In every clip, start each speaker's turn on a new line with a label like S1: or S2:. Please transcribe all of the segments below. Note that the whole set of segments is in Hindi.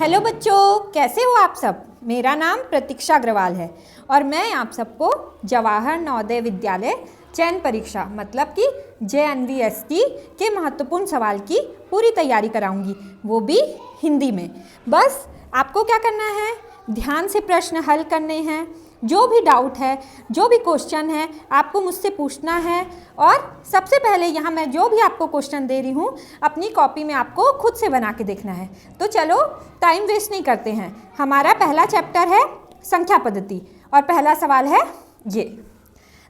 S1: हेलो बच्चों, कैसे हो आप सब। मेरा नाम प्रतीक्षा अग्रवाल है और मैं आप सबको जवाहर नवोदय विद्यालय चयन परीक्षा मतलब कि JNVST के महत्वपूर्ण सवाल की पूरी तैयारी कराऊंगी, वो भी हिंदी में। बस आपको क्या करना है, ध्यान से प्रश्न हल करने हैं। जो भी डाउट है, जो भी क्वेश्चन है, आपको मुझसे पूछना है। और सबसे पहले यहाँ मैं जो भी आपको क्वेश्चन दे रही हूँ, अपनी कॉपी में आपको खुद से बना के देखना है। तो चलो टाइम वेस्ट नहीं करते हैं। हमारा पहला चैप्टर है संख्या पद्धति और पहला सवाल है ये।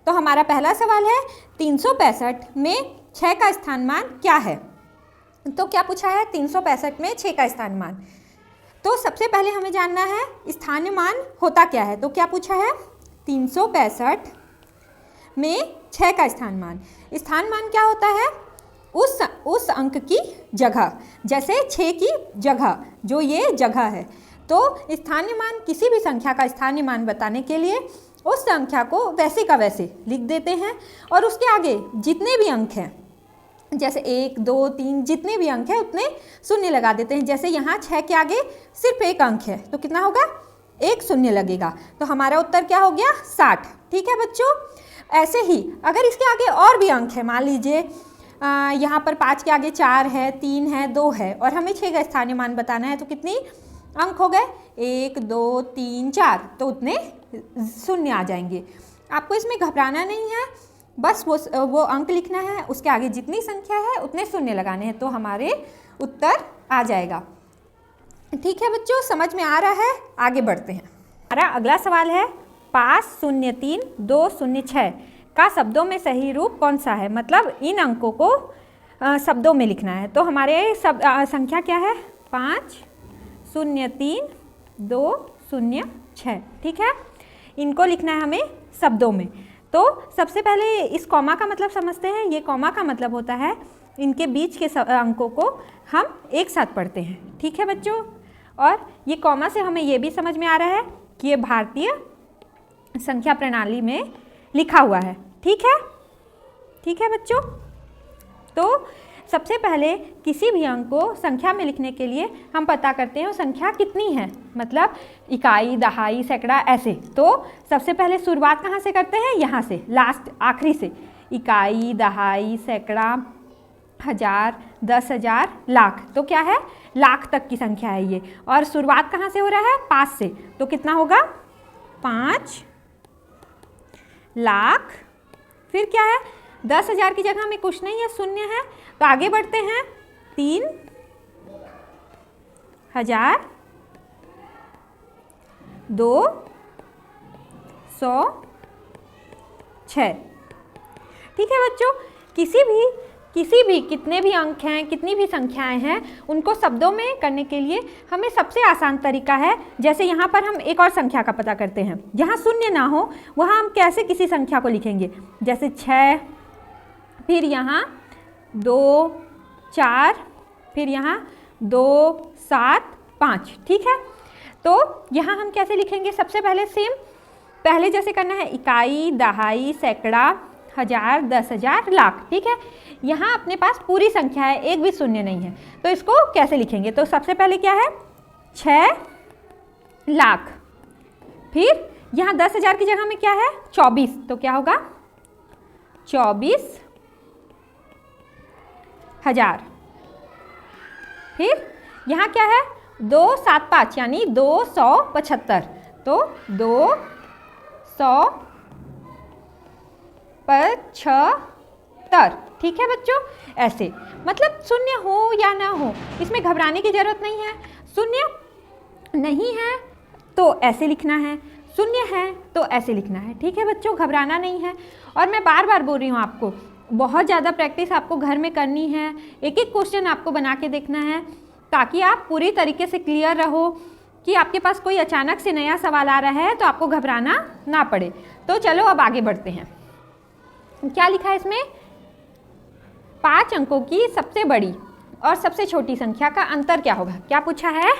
S1: तो हमारा पहला सवाल है 365 में 6 का स्थान मान क्या है। तो क्या पूछा है, 365 में 6 का स्थान मान। तो सबसे पहले हमें जानना है स्थानीय मान होता क्या है। तो क्या पूछा है, 365 में 6 का स्थान मान। स्थान मान क्या होता है, उस अंक की जगह, जैसे 6 की जगह, जो ये जगह है। तो स्थानीय मान, किसी भी संख्या का स्थानीय मान बताने के लिए उस संख्या को वैसे का वैसे लिख देते हैं और उसके आगे जितने भी अंक हैं, जैसे 1, 2, 3 जितने भी अंक हैं उतने शून्य लगा देते हैं। जैसे यहाँ 6 के आगे सिर्फ एक अंक है तो कितना होगा, 1 शून्य लगेगा। तो हमारा उत्तर क्या हो गया, 60। ठीक है बच्चों। ऐसे ही अगर इसके आगे और भी अंक है, मान लीजिए यहाँ पर 5 के आगे 4 है, 3 है, 2 है और हमें 6 का स्थानीय मान बताना है, तो कितनी अंक हो गए, 1, 2, 3, 4, तो उतने शून्य आ जाएंगे। आपको इसमें घबराना नहीं है, बस वो अंक लिखना है, उसके आगे जितनी संख्या है उतने शून्य लगाने हैं, तो हमारे उत्तर आ जाएगा। ठीक है बच्चों, समझ में आ रहा है। आगे बढ़ते हैं। हमारा अगला सवाल है 503,206 का शब्दों में सही रूप कौन सा है। मतलब इन अंकों को शब्दों में लिखना है। तो हमारे संख्या क्या है, 503,206। ठीक है, इनको लिखना है हमें शब्दों में। तो सबसे पहले इस कॉमा का मतलब समझते हैं। ये कॉमा का मतलब होता है इनके बीच के अंकों को हम एक साथ पढ़ते हैं। ठीक है बच्चों। और ये कॉमा से हमें ये भी समझ में आ रहा है कि ये भारतीय संख्या प्रणाली में लिखा हुआ है। ठीक है, ठीक है बच्चों। तो सबसे पहले किसी भी अंक को संख्या में लिखने के लिए हम पता करते हैं वो संख्या कितनी है, मतलब इकाई, दहाई, सैकड़ा, ऐसे। तो सबसे पहले शुरुआत कहाँ से करते हैं, यहाँ से, लास्ट आखिरी से। इकाई, दहाई, सैकड़ा, हजार, 10,000, लाख। तो क्या है, लाख तक की संख्या है ये। और शुरुआत कहाँ से हो रहा है, 5 से। तो कितना होगा, 5 लाख। फिर क्या है, 10,000 की जगह में कुछ नहीं है, शून्य है। तो आगे बढ़ते हैं, 3,000, 206। ठीक है बच्चों। किसी भी कितने भी अंक हैं, कितनी भी संख्याएं हैं, उनको शब्दों में करने के लिए हमें सबसे आसान तरीका है, जैसे यहाँ पर हम एक और संख्या का पता करते हैं। जहाँ शून्य ना हो वहाँ हम कैसे किसी संख्या को लिखेंगे, जैसे 6, फिर यहाँ 2, 4, फिर यहाँ 2, 7, 5। ठीक है। तो यहाँ हम कैसे लिखेंगे, सबसे पहले सेम पहले जैसे करना है, इकाई, दहाई, सैकड़ा, हजार, 10,000, लाख। ठीक है। यहाँ अपने पास पूरी संख्या है, एक भी शून्य नहीं है, तो इसको कैसे लिखेंगे। तो सबसे पहले क्या है, 6 लाख। फिर यहाँ 10,000 की जगह में क्या है, 24। तो क्या होगा, 24,000। फिर यहाँ क्या है, 275 यानी 275। तो 275। ठीक है बच्चों। ऐसे मतलब शून्य हो या ना हो, इसमें घबराने की जरूरत नहीं है। शून्य नहीं है तो ऐसे लिखना है, शून्य है तो ऐसे लिखना है। ठीक है बच्चों, घबराना नहीं है। और मैं बार बार बोल रही हूँ, आपको बहुत ज़्यादा प्रैक्टिस आपको घर में करनी है। एक एक क्वेश्चन आपको बना के देखना है, ताकि आप पूरी तरीके से क्लियर रहो कि आपके पास कोई अचानक से नया सवाल आ रहा है तो आपको घबराना ना पड़े। तो चलो अब आगे बढ़ते हैं। क्या लिखा है इसमें, 5 अंकों की सबसे बड़ी और सबसे छोटी संख्या का अंतर क्या होगा। क्या पूछा है,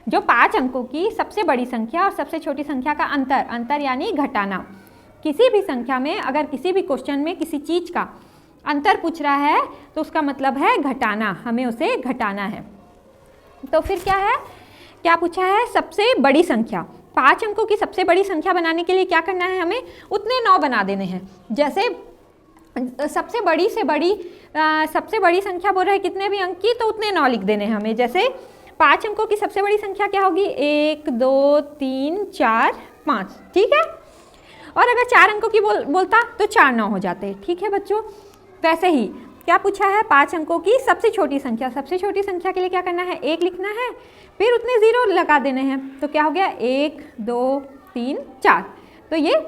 S1: जो 5 अंकों की सबसे बड़ी संख्या और सबसे छोटी संख्या का अंतर यानी घटाना। किसी भी संख्या में अगर किसी भी क्वेश्चन में किसी चीज़ का अंतर पूछ रहा है तो उसका मतलब है घटाना, हमें उसे घटाना है। तो फिर क्या है, क्या पूछा है? सबसे बड़ी संख्या। 5 अंकों की सबसे बड़ी संख्या बनाने के लिए क्या करना है? हमें उतने 9 बना देने हैं। जैसे सबसे बड़ी संख्या बोल रहा है कितने भी अंक की, तो उतने 9 लिख देने हैं हमें। जैसे 5 अंकों की सबसे बड़ी संख्या क्या होगी? 1 2 3 4 5, ठीक है। और अगर 4 अंकों की बोलता तो 4 9 हो जाते, ठीक है बच्चों। वैसे ही क्या पूछा है? 5 अंकों की सबसे छोटी संख्या। सबसे छोटी संख्या के लिए क्या करना है? 1 लिखना है, फिर उतने 0 लगा देने हैं। तो क्या हो गया? 1 2 3 4। तो ये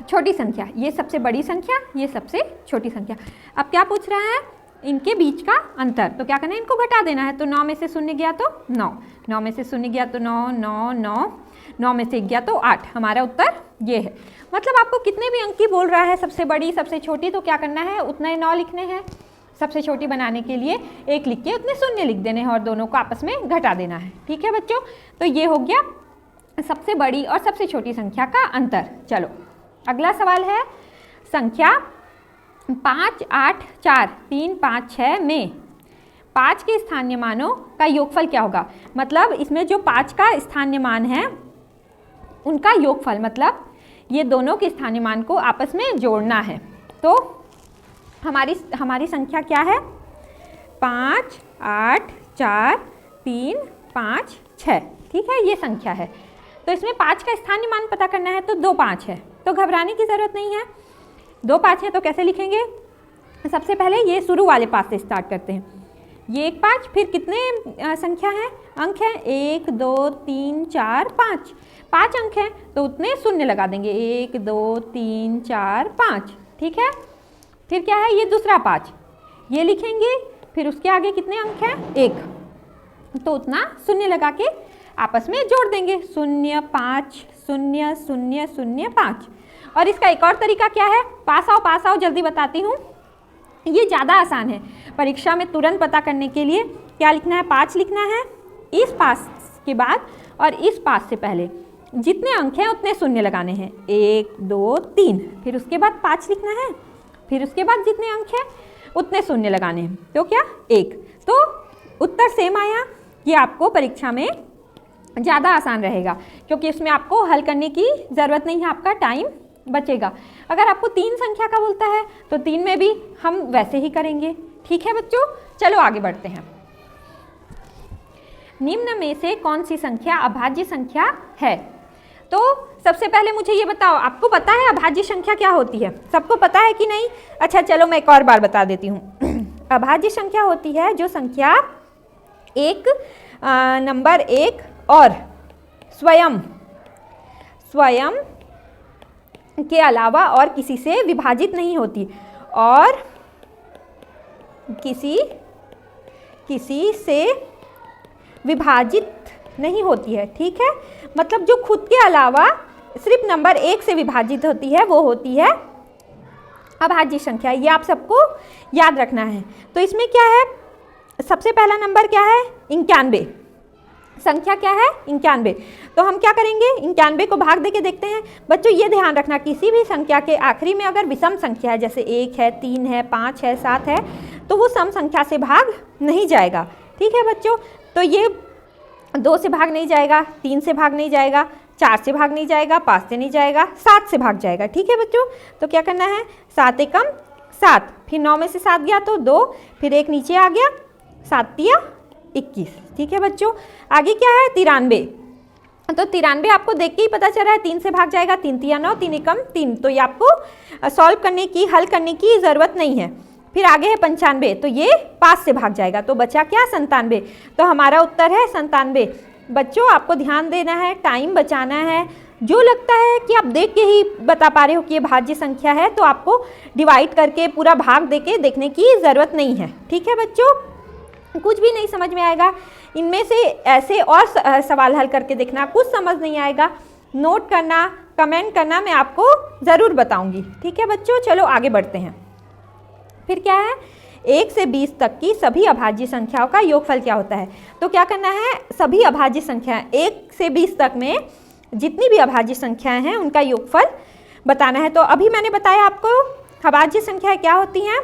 S1: छोटी संख्या, ये सबसे बड़ी संख्या, ये सबसे छोटी संख्या। अब क्या पूछ रहा है? इनके बीच का अंतर। तो क्या करना है? इनको घटा देना है। तो 9 में से 0 गया तो 9, 9 में से 0 गया तो 9, 9 9, 9 में से 1 गया तो 8। हमारा उत्तर ये है। मतलब आपको कितने भी अंक की बोल रहा है, सबसे बड़ी सबसे छोटी, तो क्या करना है? उतने 9 लिखने हैं। सबसे छोटी बनाने के लिए 1 लिख के उतने 0 लिख देने हैं और दोनों को आपस में घटा देना है, ठीक है बच्चों। तो ये हो गया सबसे बड़ी और सबसे छोटी संख्या का अंतर। चलो अगला सवाल है, संख्या 5 8 4 3 5 6 में 5 के स्थानीय मानों का योगफल क्या होगा? मतलब इसमें जो 5 का स्थानीय मान है उनका योगफल, मतलब ये दोनों के स्थानीय मान को आपस में जोड़ना है। तो हमारी संख्या क्या है? 5 8 4 3 5 6, ठीक है, ये संख्या है। तो इसमें 5 का स्थानीय मान पता करना है, तो 2 5 है, तो घबराने की ज़रूरत नहीं है। 2 5 है तो कैसे लिखेंगे? सबसे पहले ये शुरू वाले 5 से स्टार्ट करते हैं। ये 1 5, फिर कितने संख्या है? अंक है 1 2 3 4 5, 5 अंक हैं तो उतने 0 लगा देंगे। 1 2 3 4 5, ठीक है। फिर क्या है? ये दूसरा 5, ये लिखेंगे। फिर उसके आगे कितने अंक हैं? 1, तो उतना 0 लगा के आपस में जोड़ देंगे। 0 5 0 0 0 5। और इसका एक और तरीका क्या है? पास आओ जल्दी बताती हूँ। ये ज़्यादा आसान है, परीक्षा में तुरंत पता करने के लिए क्या लिखना है? 5 लिखना है, इस पास के बाद और इस पास से पहले जितने अंक हैं उतने 0 लगाने हैं। 1 2 3, फिर उसके बाद 5 लिखना है, फिर उसके बाद जितने अंक हैं उतने 0 लगाने हैं। तो क्या? 1। तो उत्तर सेम आया। ये आपको परीक्षा में ज़्यादा आसान रहेगा क्योंकि इसमें आपको हल करने की ज़रूरत नहीं है, आपका टाइम बचेगा। अगर आपको 3 संख्या का बोलता है तो 3 में भी हम वैसे ही करेंगे, ठीक है बच्चों। चलो आगे बढ़ते हैं। निम्न में से कौन सी संख्या अभाज्य संख्या है? तो सबसे पहले मुझे ये बताओ, आपको पता है अभाज्य संख्या क्या होती है? सबको पता है कि नहीं? अच्छा चलो मैं एक और बार बता देती हूँ। अभाज्य संख्या होती है जो संख्या नंबर 1 और स्वयं के अलावा और किसी से विभाजित नहीं होती और किसी से विभाजित नहीं होती है, ठीक है। मतलब जो खुद के अलावा सिर्फ नंबर 1 से विभाजित होती है वो होती है अभाज्य संख्या। ये आप सबको याद रखना है। तो इसमें क्या है? सबसे पहला नंबर क्या है? 91। संख्या क्या है? 91। तो हम क्या करेंगे? 91 को भाग देके देखते हैं। बच्चों ये ध्यान रखना, किसी भी संख्या के आखिरी में अगर विषम संख्या है, जैसे 1 है 3 है 5 है 7 है, तो वो सम संख्या से भाग नहीं जाएगा, ठीक है बच्चों। तो ये 2 से भाग नहीं जाएगा, 3 से भाग नहीं जाएगा, 4 से भाग नहीं जाएगा, 5 से नहीं जाएगा, 7 से भाग जाएगा, ठीक है बच्चों। तो क्या करना है? 7 एकम 7, फिर 9 में से 7 गया तो 2, फिर 1 नीचे आ गया, 7 तिया 21, ठीक है बच्चों। आगे क्या है? 93। तो 93 आपको देख के ही पता चल रहा है 3 से भाग जाएगा, 3 तिया 9, 3 एकम 3। तो ये आपको सॉल्व करने की, हल करने की ज़रूरत नहीं है। फिर आगे है 95, तो ये 5 से भाग जाएगा, तो बचा क्या? 97। तो हमारा उत्तर है 97। बच्चों आपको ध्यान देना है, टाइम बचाना है। जो लगता है कि आप देख के ही बता पा रहे हो कि ये भाज्य संख्या है, तो आपको डिवाइड करके पूरा भाग देके देखने की ज़रूरत नहीं है, ठीक है बच्चों। कुछ भी नहीं समझ में आएगा, इनमें से ऐसे और सवाल हल करके देखना। कुछ समझ नहीं आएगा, नोट करना, कमेंट करना, मैं आपको ज़रूर बताऊंगी, ठीक है बच्चों। चलो आगे बढ़ते हैं। फिर क्या है? 1 से 20 तक की सभी अभाज्य संख्याओं का योगफल क्या होता है? तो क्या करना है? सभी अभाज्य संख्याएं 1 से 20 तक में जितनी भी अभाज्य संख्याएं हैं उनका योगफल बताना है। तो अभी मैंने बताया आपको अभाज्य संख्याएं क्या होती हैं।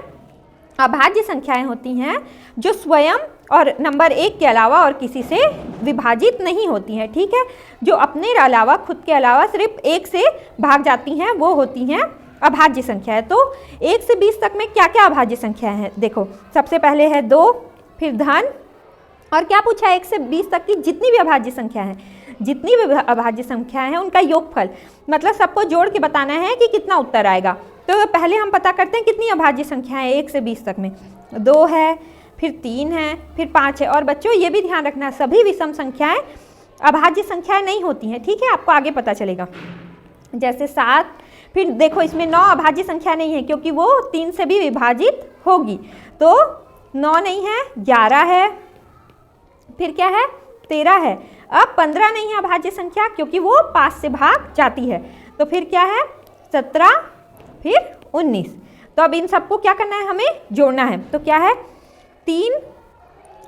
S1: अभाज्य संख्याएं होती हैं जो स्वयं और नंबर 1 के अलावा और किसी से विभाजित नहीं होती हैं, ठीक है। जो अपने अलावा, खुद के अलावा सिर्फ 1 से भाग जाती हैं वो होती हैं अभाज्य संख्या है। तो 1 से 20 तक में क्या क्या अभाज्य संख्या है, देखो सबसे पहले है 2, फिर धन, और क्या पूछा है 1 से 20 तक की जितनी भी अभाज्य संख्या है, जितनी भी अभाज्य संख्याएं हैं उनका योगफल, मतलब सबको जोड़ के बताना है कि कितना उत्तर आएगा। तो पहले हम पता करते हैं कितनी अभाज्य संख्याएं हैं 1 से 20 तक में। 2 है, फिर 3 है, फिर 5 है। और बच्चों ये भी ध्यान रखना, सभी विषम संख्याएं अभाज्य संख्याएं नहीं होती हैं, ठीक है, आपको आगे पता चलेगा। जैसे 7, फिर देखो इसमें 9 अभाज्य संख्या नहीं है क्योंकि वो 3 से भी विभाजित होगी, तो 9 नहीं है, 11 है, फिर क्या है 13 है। अब 15 नहीं है अभाज्य संख्या क्योंकि वो 5 से भाग जाती है, तो फिर क्या है 17, फिर 19। तो अब इन सबको क्या करना है, हमें जोड़ना है। तो क्या है 3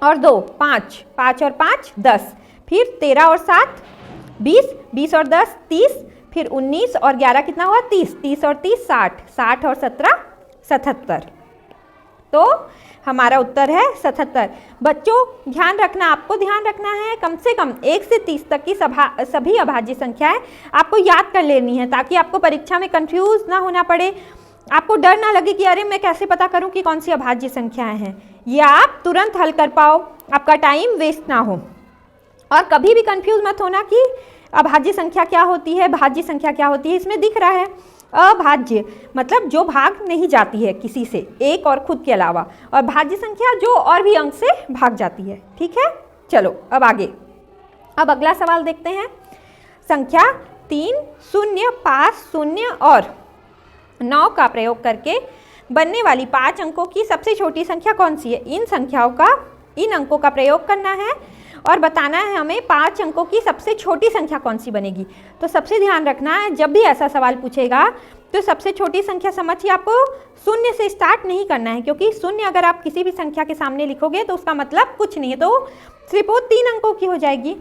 S1: और 2 5, 5 और 5 10, फिर 13 और 7 20, 20 और 10 30, फिर 19 और 11 कितना हुआ 30, 30 और 30 60, 60 और 17 77। तो हमारा उत्तर है 77। बच्चों ध्यान रखना, आपको ध्यान रखना है कम से कम 1 से 30 तक की सभी अभाज्य संख्याएं आपको याद कर लेनी है, ताकि आपको परीक्षा में कंफ्यूज ना होना पड़े, आपको डर ना लगे कि अरे मैं कैसे पता करूं कि कौन सी अभाज्य संख्याएं हैं। ये आप तुरंत हल कर पाओ, आपका टाइम वेस्ट ना हो। और कभी भी कंफ्यूज मत होना कि अभाज्य संख्या क्या होती है, भाज्य संख्या क्या होती है। इसमें दिख रहा है अभाज्य मतलब जो भाग नहीं जाती है किसी से, एक और खुद के अलावा, और भाज्य संख्या जो और भी अंक से भाग जाती है, ठीक है। चलो अब आगे, अब अगला सवाल देखते हैं। संख्या 3 0 5 0 और 9 का प्रयोग करके बनने वाली 5 अंकों की सबसे छोटी संख्या कौन सी है। इन अंकों का प्रयोग करना है और बताना है हमें 5 अंकों की सबसे छोटी संख्या कौन सी बनेगी। तो सबसे ध्यान रखना है, जब भी ऐसा सवाल पूछेगा तो सबसे छोटी संख्या समझिए, आपको 0 से स्टार्ट नहीं करना है, क्योंकि 0 अगर आप किसी भी संख्या के सामने लिखोगे तो उसका मतलब कुछ नहीं है, तो सिर्फ वो 3 अंकों की हो जाएगी।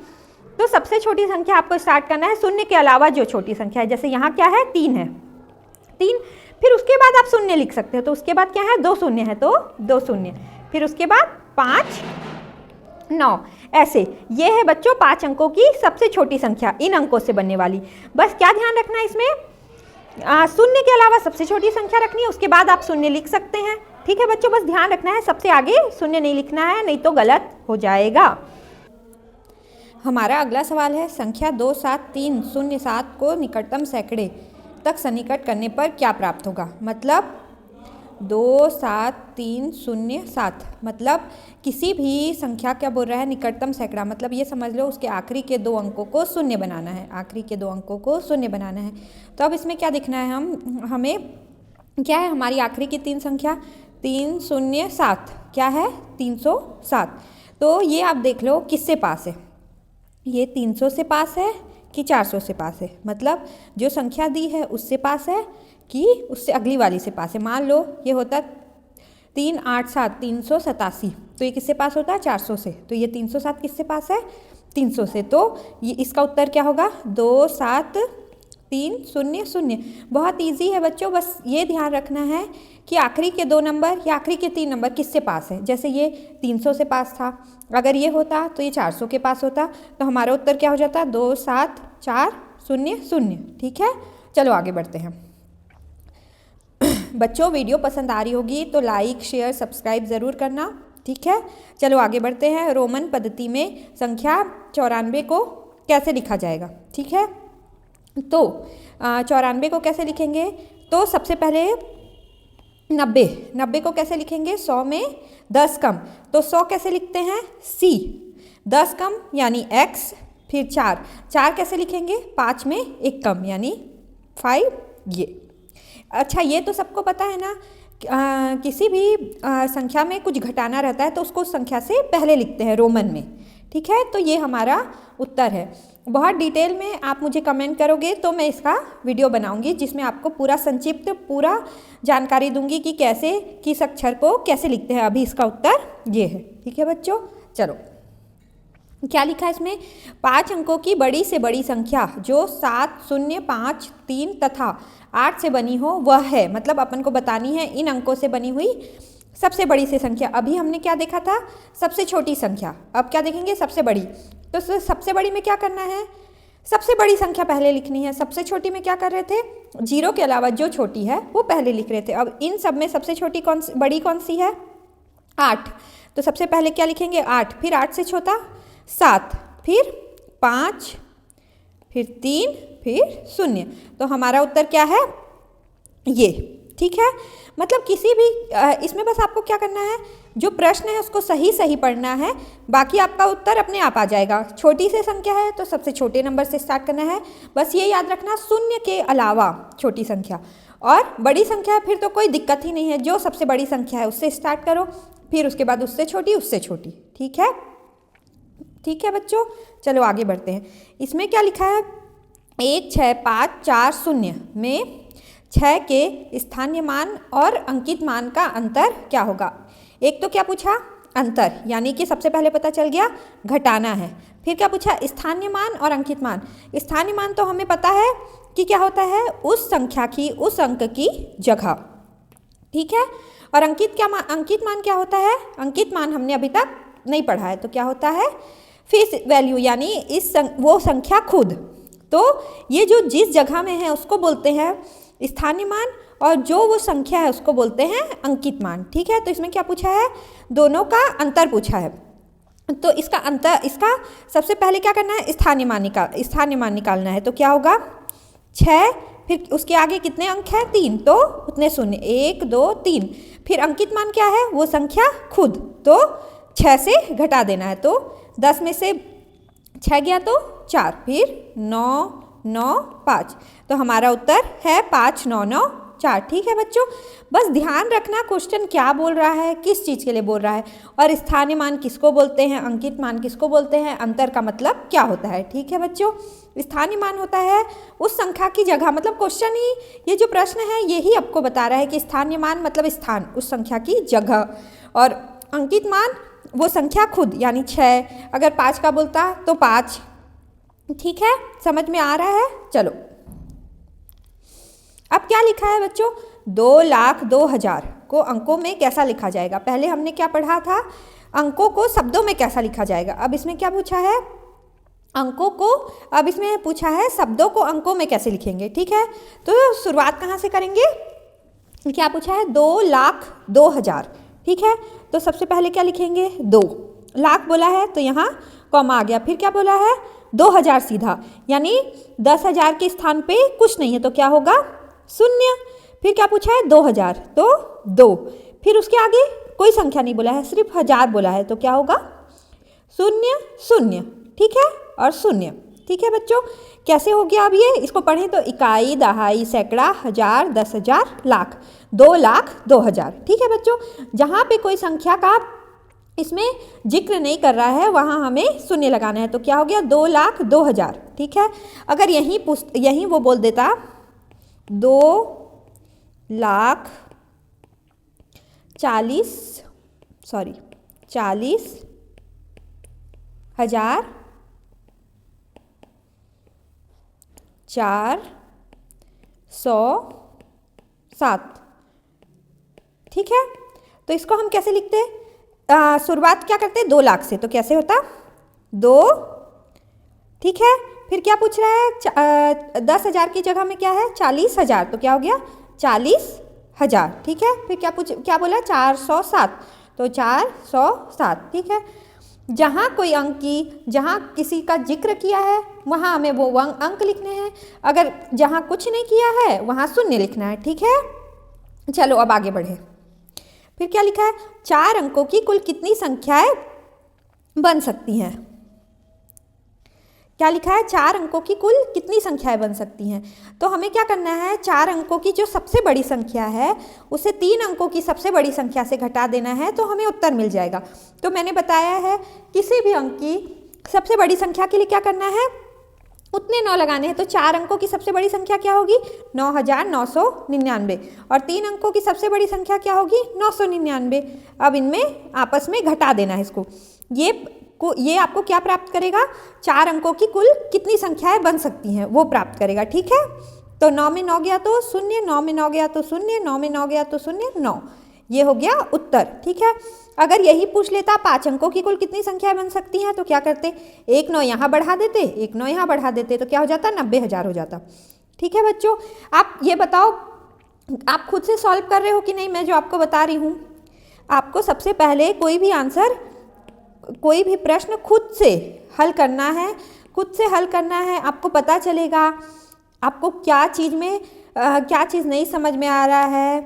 S1: तो सबसे छोटी संख्या आपको स्टार्ट करना है 0 के अलावा जो छोटी संख्या है। जैसे यहाँ क्या है 3 है, 3, फिर उसके बाद आप 0 लिख सकते हो, तो उसके बाद क्या है 2 0 है, तो 2 0, फिर उसके बाद 5 9, ऐसे ये है बच्चों 5 अंकों की सबसे छोटी संख्या इन अंकों से बनने वाली। बस क्या ध्यान रखना है इसमें, 0 के अलावा सबसे छोटी संख्या रखनी है, उसके बाद आप 0 लिख सकते हैं, ठीक है बच्चों। बस ध्यान रखना है सबसे आगे 0 नहीं लिखना है, नहीं तो गलत हो जाएगा। हमारा अगला सवाल है, संख्या 2 7 3 0 7 को निकटतम सैकड़े तक सन्निकट करने पर क्या प्राप्त होगा। मतलब 2 7 3 0 7 मतलब किसी भी संख्या क्या बोल रहा है निकटतम सैकड़ा, मतलब ये समझ लो उसके आखिरी के 2 अंकों को 0 बनाना है, आखिरी के 2 अंकों को 0 बनाना है। तो अब इसमें क्या दिखना है, हमें क्या है, हमारी आखिरी की 3 संख्या 3 0 7 क्या है 307। तो ये आप देख लो किससे पास है, ये 300 से पास है कि 400 से पास है, मतलब जो संख्या दी है उससे पास है कि उससे अगली वाली से पास है। मान लो ये होता 3 8 7 387, तो ये किससे पास होता है 400 से, तो ये 307 किससे पास है 300 से। तो ये इसका उत्तर क्या होगा 2 7 3 0 0। बहुत इजी है बच्चों, बस ये ध्यान रखना है कि आखिरी के 2 नंबर या आखिरी के 3 नंबर किससे पास है। जैसे ये 300 से पास था, अगर ये होता तो ये 400 के पास होता, तो हमारा उत्तर क्या हो जाता 2 7 4 0 0, ठीक है। चलो आगे बढ़ते हैं। बच्चों वीडियो पसंद आ रही होगी तो लाइक शेयर सब्सक्राइब ज़रूर करना, ठीक है। चलो आगे बढ़ते हैं। रोमन पद्धति में संख्या 94 को कैसे लिखा जाएगा, ठीक है। तो 94 को कैसे लिखेंगे, तो सबसे पहले 90 को कैसे लिखेंगे, 100 में 10 कम, तो 100 कैसे लिखते हैं C, 10 कम यानी X, फिर 4 कैसे लिखेंगे 5 में 1 कम यानी 5, ये। अच्छा ये तो सबको पता है ना, किसी भी संख्या में कुछ घटाना रहता है तो उसको उस संख्या से पहले लिखते हैं रोमन में, ठीक है। तो ये हमारा उत्तर है। बहुत डिटेल में आप मुझे कमेंट करोगे तो मैं इसका वीडियो बनाऊंगी जिसमें आपको पूरा संक्षिप्त पूरा जानकारी दूंगी कि कैसे किस अक्षर को कैसे लिखते हैं। अभी इसका उत्तर ये है, ठीक है बच्चों। चलो क्या लिखा है इसमें, 5 अंकों की बड़ी से बड़ी संख्या जो 7 0 5 3 तथा 8 से बनी हो वह है, मतलब अपन को बतानी है इन अंकों से बनी हुई सबसे बड़ी से संख्या। अभी हमने क्या देखा था, सबसे छोटी संख्या, अब क्या देखेंगे, सबसे बड़ी। तो सबसे बड़ी में क्या करना है, सबसे बड़ी संख्या पहले लिखनी है। सबसे छोटी में क्या कर रहे थे, जीरो के अलावा जो छोटी है वो पहले लिख रहे थे। अब इन सब में सबसे छोटी बड़ी कौन सी है, 8। तो सबसे पहले क्या लिखेंगे, 8, फिर 8 से छोटा 7, फिर 5, फिर 3, फिर 0। तो हमारा उत्तर क्या है, ये। ठीक है, मतलब किसी भी इसमें बस आपको क्या करना है, जो प्रश्न है उसको सही सही पढ़ना है, बाकी आपका उत्तर अपने आप आ जाएगा। छोटी से संख्या है तो सबसे छोटे नंबर से स्टार्ट करना है, बस ये याद रखना, 0 के अलावा छोटी संख्या। और बड़ी संख्या है फिर तो कोई दिक्कत ही नहीं है, जो सबसे बड़ी संख्या है उससे स्टार्ट करो, फिर उसके बाद उससे छोटी, उससे छोटी। ठीक है, ठीक है बच्चों, चलो आगे बढ़ते हैं। इसमें क्या लिखा है, 1, 6, 5, 4, 0 में 6 के स्थानीय मान और अंकित मान का अंतर क्या होगा। एक तो क्या पूछा, अंतर, यानी कि सबसे पहले पता चल गया घटाना है। फिर क्या पूछा, स्थानीय मान और अंकित मान। स्थानीय मान तो हमें पता है कि क्या होता है, उस संख्या की, उस अंक की जगह। ठीक है, और अंकित मान क्या होता है, अंकित मान हमने अभी तक नहीं पढ़ा है, तो क्या होता है, फेस वैल्यू, यानी वो संख्या खुद। तो ये जो जिस जगह में है उसको बोलते हैं स्थानीय मान, और जो वो संख्या है उसको बोलते हैं अंकित मान। ठीक है, तो इसमें क्या पूछा है, दोनों का अंतर पूछा है। तो इसका सबसे पहले क्या करना है, स्थानीय मान निकालना है। तो क्या होगा, 6, फिर उसके आगे कितने अंक हैं, 3, तो उतने 0, 1, 2, 3। फिर अंकित मान क्या है, वो संख्या खुद, तो 6 से घटा देना है। तो 10 में से 6 गया तो 4, फिर 9, 9, 5। तो हमारा उत्तर है 5, 9, 9, 4। ठीक है बच्चों, बस ध्यान रखना क्वेश्चन क्या बोल रहा है, किस चीज़ के लिए बोल रहा है, और स्थानीय मान किसको बोलते हैं, अंकित मान किसको बोलते हैं, अंतर का मतलब क्या होता है। ठीक है बच्चों, स्थानीय मान होता है उस संख्या की जगह, मतलब क्वेश्चन ही, ये जो प्रश्न है यही आपको बता रहा है कि स्थानीय मान मतलब स्थान, उस संख्या की जगह, और अंकित मान वो संख्या खुद, यानी 6। अगर 5 का बोलता तो 5। ठीक है, समझ में आ रहा है। चलो अब क्या लिखा है बच्चों, 2,02,000 को अंकों में कैसा लिखा जाएगा। पहले हमने क्या पढ़ा था, अंकों को शब्दों में कैसा लिखा जाएगा। अब इसमें क्या पूछा है, अंकों को, अब इसमें पूछा है शब्दों को अंकों में कैसे लिखेंगे। ठीक है, तो शुरुआत कहाँ से करेंगे, क्या पूछा है, 2,02,000। ठीक है, तो सबसे पहले क्या लिखेंगे, 2 लाख बोला है तो यहाँ कॉमा आ गया, फिर क्या बोला है, 2,000 सीधा, यानी 10,000 के स्थान पे कुछ नहीं है तो क्या होगा, 0। फिर क्या पूछा है, 2,000, तो 2, फिर उसके आगे कोई संख्या नहीं बोला है, सिर्फ 1000 बोला है, तो क्या होगा, 0, 0। ठीक है, और 0। ठीक है बच्चों, कैसे हो गया अब ये, इसको पढ़ें तो इकाई, दहाई, सैकड़ा, 1000, 10,000, लाख, 2,02,000। ठीक है बच्चों, जहाँ पे कोई संख्या का इसमें जिक्र नहीं कर रहा है वहाँ हमें 0 लगाना है, तो क्या हो गया, 2,02,000। ठीक है, अगर यहीं वो बोल देता 40,000,407। ठीक है, तो इसको हम कैसे लिखते हैं, शुरुआत क्या करते हैं, 2 लाख से, तो कैसे होता, 2। ठीक है, फिर क्या पूछ रहा है, 10,000 की जगह में क्या है, 40,000, तो क्या हो गया, 40,000। ठीक है, फिर क्या बोला, 407, तो 407। ठीक है, जहाँ कोई अंक की, जहाँ किसी का जिक्र किया है वहाँ हमें वो अंक लिखने हैं, अगर जहाँ कुछ नहीं किया है वहाँ 0 लिखना है। ठीक है, चलो अब आगे बढ़े। फिर क्या लिखा है, 4 अंकों की कुल कितनी संख्याएं बन सकती हैं। क्या लिखा है, 4 अंकों की कुल कितनी संख्याएं बन सकती हैं। तो हमें क्या करना है, 4 अंकों की जो सबसे बड़ी संख्या है उसे 3 अंकों की सबसे बड़ी संख्या से घटा देना है, तो हमें उत्तर मिल जाएगा। तो मैंने बताया है किसी भी अंक की सबसे बड़ी संख्या के लिए क्या करना है, उतने 9 लगाने हैं। तो 4 अंकों की सबसे बड़ी संख्या क्या होगी, 9,999, और 3 अंकों की सबसे बड़ी संख्या क्या होगी, 999। अब इनमें आपस में घटा देना है इसको, ये आपको क्या प्राप्त करेगा, 4 अंकों की कुल कितनी संख्याएं बन सकती हैं वो प्राप्त करेगा। ठीक है, तो 9 में 9 गया तो 0, 9 में 9 गया तो 0, 9 में 9 गया तो 0, 9, ये हो गया उत्तर। ठीक है, अगर यही पूछ लेता 5 अंकों की कुल कितनी संख्या बन सकती हैं, तो क्या करते, 1 9 यहाँ बढ़ा देते, 1 9 यहाँ बढ़ा देते, तो क्या हो जाता, 90,000 हो जाता। ठीक है बच्चों, आप ये बताओ आप खुद से सॉल्व कर रहे हो कि नहीं, मैं जो आपको बता रही हूँ। आपको सबसे पहले कोई भी आंसर, कोई भी प्रश्न खुद से हल करना है, खुद से हल करना है। आपको पता चलेगा आपको क्या चीज़ में क्या चीज़ नहीं समझ में आ रहा है,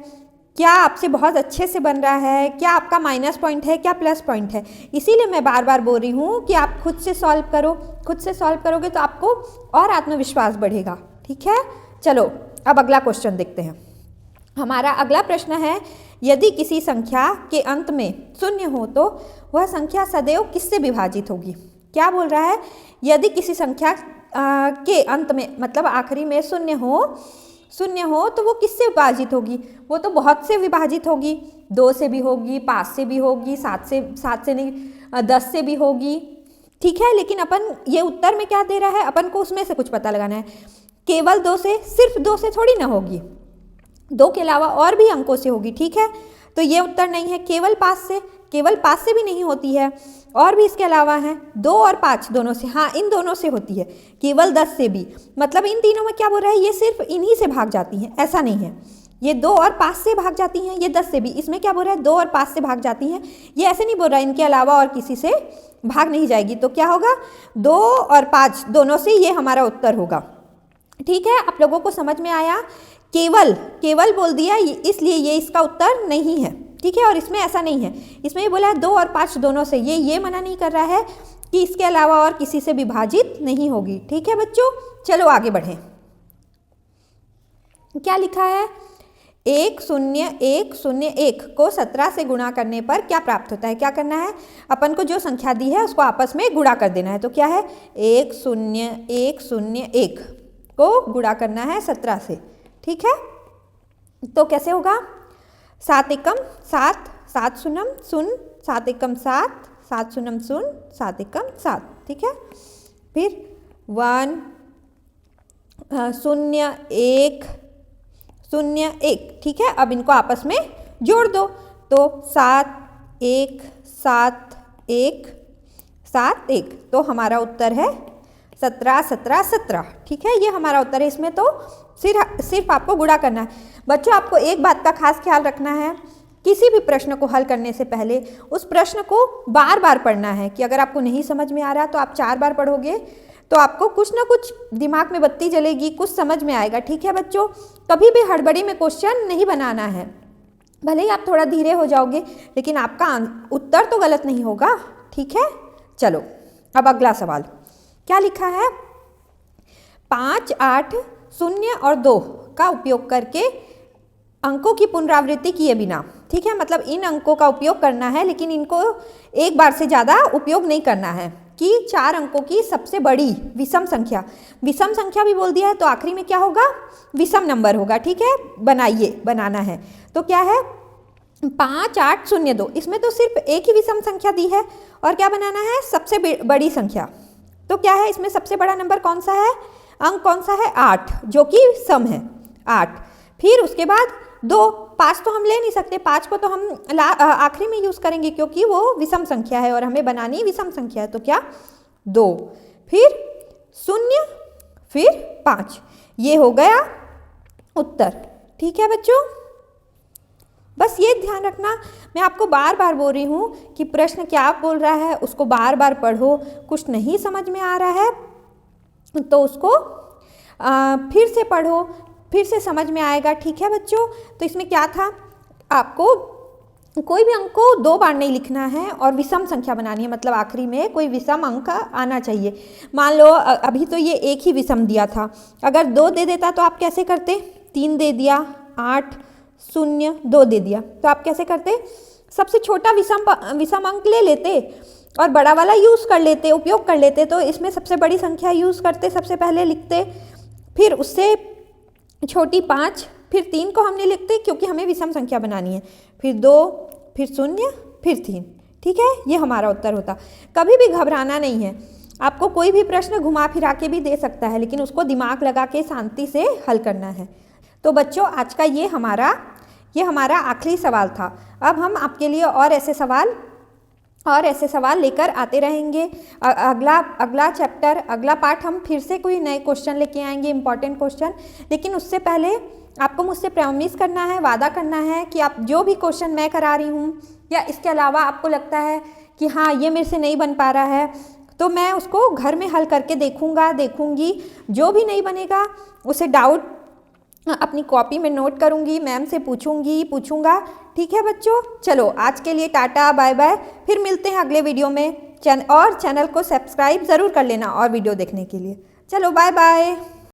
S1: क्या आपसे बहुत अच्छे से बन रहा है, क्या आपका माइनस पॉइंट है, क्या प्लस पॉइंट है। इसीलिए मैं बार बार बोल रही हूँ कि आप खुद से सॉल्व करो। खुद से सॉल्व करोगे तो आपको और आत्मविश्वास बढ़ेगा। ठीक है, चलो अब अगला क्वेश्चन देखते हैं। हमारा अगला प्रश्न है, यदि किसी संख्या के अंत में शून्य हो तो वह संख्या सदैव किससे विभाजित होगी। क्या बोल रहा है, यदि किसी संख्या के अंत में मतलब आखिरी में शून्य हो तो वो किससे विभाजित होगी। वो तो बहुत से विभाजित होगी, 2 से भी होगी, 5 से भी होगी, 7 से नहीं 10 से भी होगी। ठीक है, लेकिन अपन ये उत्तर में क्या दे रहा है, अपन को उसमें से कुछ पता लगाना है। केवल 2 से, सिर्फ 2 से थोड़ी ना होगी, 2 के अलावा और भी अंकों से होगी। ठीक है, तो ये उत्तर नहीं है। केवल 5 से भी नहीं होती है, और भी इसके अलावा हैं 2 और 5 दोनों से, हाँ इन दोनों से होती है। केवल 10 से भी, मतलब इन तीनों में क्या बोल रहा है, ये सिर्फ इन्हीं से भाग जाती हैं, ऐसा नहीं है। ये 2 और 5 से भाग जाती हैं, ये 10 से भी, इसमें क्या बोल रहा है 2 और 5 से भाग जाती हैं। ये ऐसे नहीं बोल रहा है इनके अलावा और किसी से भाग नहीं जाएगी। तो क्या होगा, 2 और 5 दोनों से ये हमारा उत्तर होगा। ठीक है, आप लोगों को समझ में आया। केवल बोल दिया इसलिए ये इसका उत्तर नहीं है। ठीक है, और इसमें ऐसा नहीं है, इसमें ये बोला है 2 और 5 दोनों से, ये मना नहीं कर रहा है कि इसके अलावा और किसी से विभाजित नहीं होगी। ठीक है बच्चों, चलो आगे बढ़ें। क्या लिखा है, 1 0 1 0 1 को 17 से गुणा करने पर क्या प्राप्त होता है। क्या करना है, अपन को जो संख्या दी है उसको आपस में गुणा कर देना है। तो क्या है, 1 0 1 0 1 को गुणा करना है 17 से। ठीक है, तो कैसे होगा, 7 एकम 7 7 शून्यम 0 7 एकम 7 7 शून्यम 0 7 एकम 7। ठीक है, फिर 1 0 1 0 1। ठीक है, अब इनको आपस में जोड़ दो, तो 7 1 7 1 7 1, तो हमारा उत्तर है 17 17 17। ठीक है, ये हमारा उत्तर है। इसमें तो सिर्फ आपको गुणा करना है। बच्चों, आपको एक बात का खास ख्याल रखना है, किसी भी प्रश्न को हल करने से पहले उस प्रश्न को बार बार पढ़ना है। कि अगर आपको नहीं समझ में आ रहा तो आप 4 बार पढ़ोगे तो आपको कुछ ना कुछ दिमाग में बत्ती जलेगी, कुछ समझ में आएगा। ठीक है बच्चों, कभी भी हड़बड़ी में क्वेश्चन नहीं बनाना है। भले ही आप थोड़ा धीरे हो जाओगे, लेकिन आपका उत्तर तो गलत नहीं होगा। ठीक है, चलो अब अगला सवाल क्या लिखा है, 5 8 0 और 2 का उपयोग करके अंकों की पुनरावृत्ति किए बिना। ठीक है, मतलब इन अंकों का उपयोग करना है, लेकिन इनको एक बार से ज़्यादा उपयोग नहीं करना है। कि 4 अंकों की सबसे बड़ी विषम संख्या भी बोल दिया है, तो आखिरी में क्या होगा, विषम नंबर होगा। ठीक है, बनाना है। तो क्या है, 5 8 0 2, इसमें तो सिर्फ एक ही विषम संख्या दी है, और क्या बनाना है, सबसे बड़ी संख्या। तो क्या है, इसमें सबसे बड़ा नंबर कौन सा है, अंक कौन सा है, 8, जो कि सम है 8। फिर उसके बाद 2, 5 तो हम ले नहीं सकते, 5 को तो हम आखिरी में यूज़ करेंगे क्योंकि वो विषम संख्या है और हमें बनानी विषम संख्या है। तो क्या, 2, फिर 0, फिर 5, ये हो गया उत्तर। ठीक है बच्चों, बस ये ध्यान रखना, मैं आपको बार बार बोल रही हूँ कि प्रश्न क्या बोल रहा है उसको बार बार पढ़ो। कुछ नहीं समझ में आ रहा है तो उसको फिर से पढ़ो, फिर से समझ में आएगा। ठीक है बच्चों, तो इसमें क्या था, आपको कोई भी अंक को 2 बार नहीं लिखना है और विषम संख्या बनानी है, मतलब आखिरी में कोई विषम अंक आना चाहिए। मान लो अभी तो ये एक ही विषम दिया था, अगर 2 दे देता तो आप कैसे करते, 3 दे दिया, 8 0 2 दे दिया, तो आप कैसे करते, सबसे छोटा विषम अंक ले लेते और बड़ा वाला यूज़ कर लेते, उपयोग कर लेते। तो इसमें सबसे बड़ी संख्या यूज़ करते, सबसे पहले लिखते, फिर उससे छोटी 5, फिर 3 को हमने लिखते क्योंकि हमें विषम संख्या बनानी है, फिर 2, फिर 0, फिर 3। ठीक है, ये हमारा उत्तर होता। कभी भी घबराना नहीं है, आपको कोई भी प्रश्न घुमा फिरा के भी दे सकता है, लेकिन उसको दिमाग लगा के शांति से हल करना है। तो बच्चों, आज का ये हमारा ये हमारा आखिरी सवाल था। अब हम आपके लिए और ऐसे सवाल लेकर आते रहेंगे। अगला चैप्टर, अगला पार्ट हम फिर से कोई नए क्वेश्चन लेके आएंगे, इंपॉर्टेंट क्वेश्चन। लेकिन उससे पहले आपको मुझसे प्रॉमिस करना है, वादा करना है कि आप जो भी क्वेश्चन मैं करा रही हूँ या इसके अलावा आपको लगता है कि हाँ ये मेरे से नहीं बन पा रहा है, तो मैं उसको घर में हल करके देखूँगी। जो भी नहीं बनेगा उसे डाउट अपनी कॉपी में नोट करूँगी, मैम से पूछूँगा। ठीक है बच्चों, चलो आज के लिए टाटा बाय बाय, फिर मिलते हैं अगले वीडियो में। चैनल को सब्सक्राइब ज़रूर कर लेना और वीडियो देखने के लिए। चलो बाय बाय।